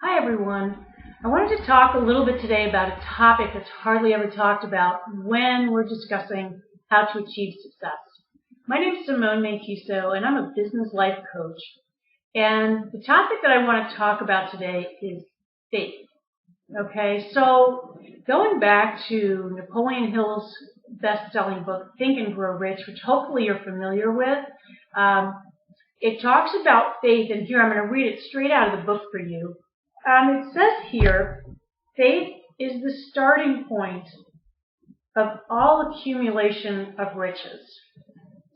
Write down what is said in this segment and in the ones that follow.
Hi everyone. I wanted to talk a little bit today about a topic that's hardly ever talked about when we're discussing how to achieve success. My name is Simone Mancuso and I'm a business life coach. And the topic that I want to talk about today is faith. Okay, so going back to Napoleon Hill's best-selling book, Think and Grow Rich, which hopefully you're familiar with, it talks about faith, and here I'm going to read it straight out of the book for you. It says here, faith is the starting point of all accumulation of riches.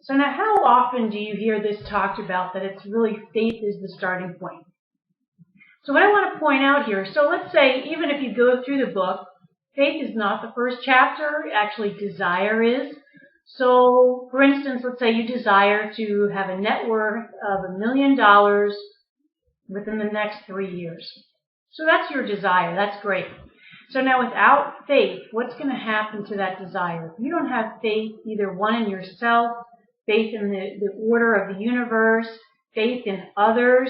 So now how often do you hear this talked about, that it's really faith is the starting point? So what I want to point out here, so let's say even if you go through the book, faith is not the first chapter, actually desire is. So for instance, let's say you desire to have a net worth of $1 million within the next 3 years. So that's your desire. That's great. So now without faith, what's going to happen to that desire? If you don't have faith, either one in yourself, faith in the order of the universe, faith in others,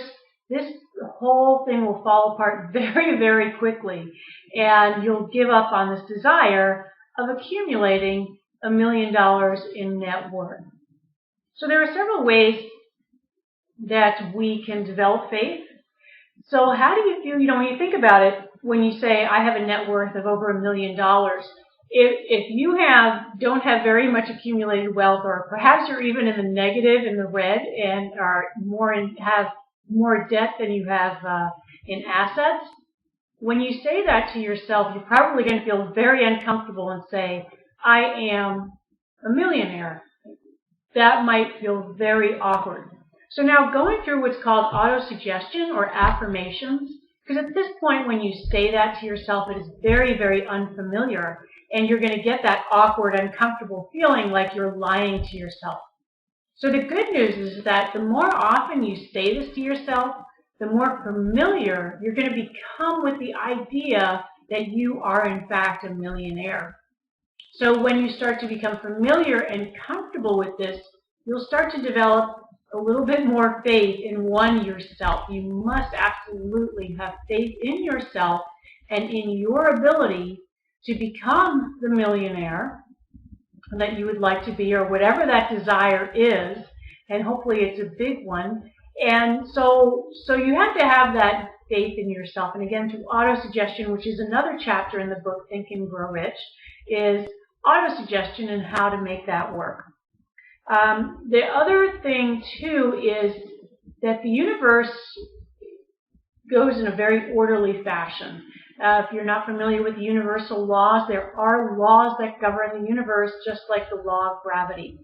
this whole thing will fall apart very, very quickly. And you'll give up on this desire of accumulating $1 million in net worth. So there are several ways that we can develop faith. So how do you feel, when you think about it, when you say, I have a net worth of over $1 million, if you don't have very much accumulated wealth, or perhaps you're even in the negative, in the red, and have more debt than you have in assets, when you say that to yourself, you're probably going to feel very uncomfortable and say, I am a millionaire. That might feel very awkward. So now going through what's called autosuggestion or affirmations, because at this point when you say that to yourself, it is very, very unfamiliar, and you're going to get that awkward, uncomfortable feeling like you're lying to yourself. So the good news is that the more often you say this to yourself, the more familiar you're going to become with the idea that you are in fact a millionaire. So when you start to become familiar and comfortable with this, you'll start to develop a little bit more faith in yourself. You must absolutely have faith in yourself and in your ability to become the millionaire that you would like to be, or whatever that desire is, and hopefully it's a big one. And so you have to have that faith in yourself. And again, through autosuggestion, which is another chapter in the book, Think and Grow Rich, is autosuggestion and how to make that work. The other thing, too, is that the universe goes in a very orderly fashion. If you're not familiar with the universal laws, there are laws that govern the universe, just like the law of gravity.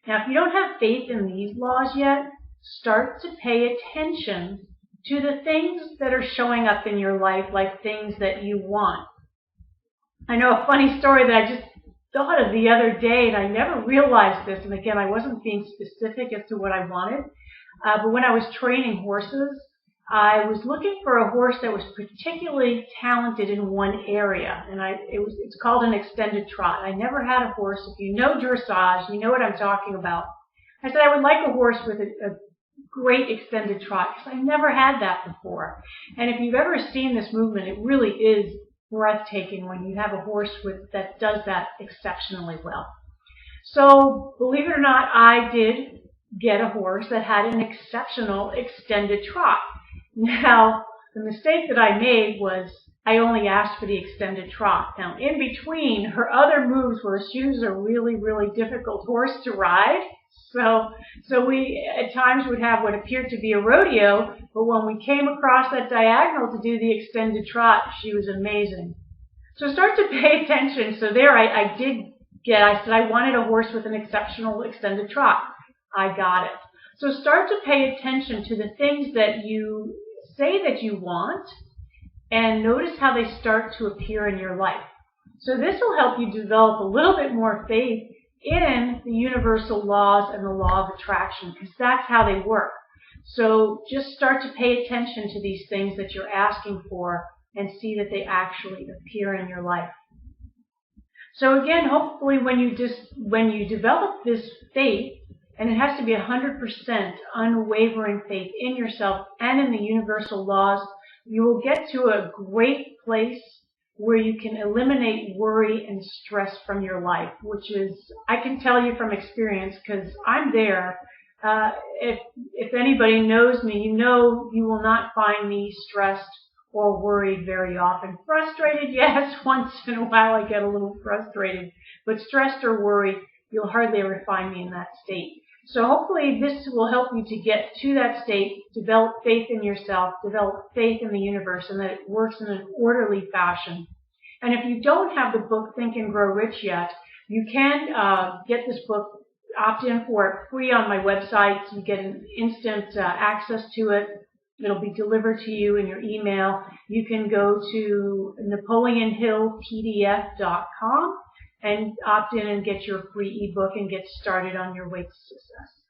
Now, if you don't have faith in these laws yet, start to pay attention to the things that are showing up in your life, like things that you want. I know a funny story that I just thought of the other day, and I never realized this, and again, I wasn't being specific as to what I wanted, but when I was training horses, I was looking for a horse that was particularly talented in one area, and it's called an extended trot. I never had a horse. If you know dressage, you know what I'm talking about. I said I would like a horse with a great extended trot, because I never had that before. And if you've ever seen this movement, it really is breathtaking when you have a horse that does that exceptionally well. So, believe it or not, I did get a horse that had an exceptional extended trot. Now, the mistake that I made was I only asked for the extended trot. Now, in between, her other moves were she was a really, really difficult horse to ride. So we at times would have what appeared to be a rodeo, but when we came across that diagonal to do the extended trot, she was amazing. So start to pay attention. So there I said I wanted a horse with an exceptional extended trot. I got it. So start to pay attention to the things that you say that you want, and notice how they start to appear in your life. So this will help you develop a little bit more faith in the universal laws and the law of attraction, because that's how they work. So just start to pay attention to these things that you're asking for and see that they actually appear in your life. So again, hopefully when you develop this faith, and it has to be 100% unwavering faith in yourself and in the universal laws You will get to a great place where you can eliminate worry and stress from your life, which is, I can tell you from experience because I'm there. If anybody knows me, you know you will not find me stressed or worried very often. Frustrated, yes, once in a while I get a little frustrated, but stressed or worried, you'll hardly ever find me in that state. So hopefully this will help you to get to that state, develop faith in yourself, develop faith in the universe, and that it works in an orderly fashion. And if you don't have the book Think and Grow Rich yet, you can get this book, opt in for it free on my website. You get an instant access to it. It'll be delivered to you in your email. You can go to NapoleonHillPDF.com and opt in and get your free ebook and get started on your way to success.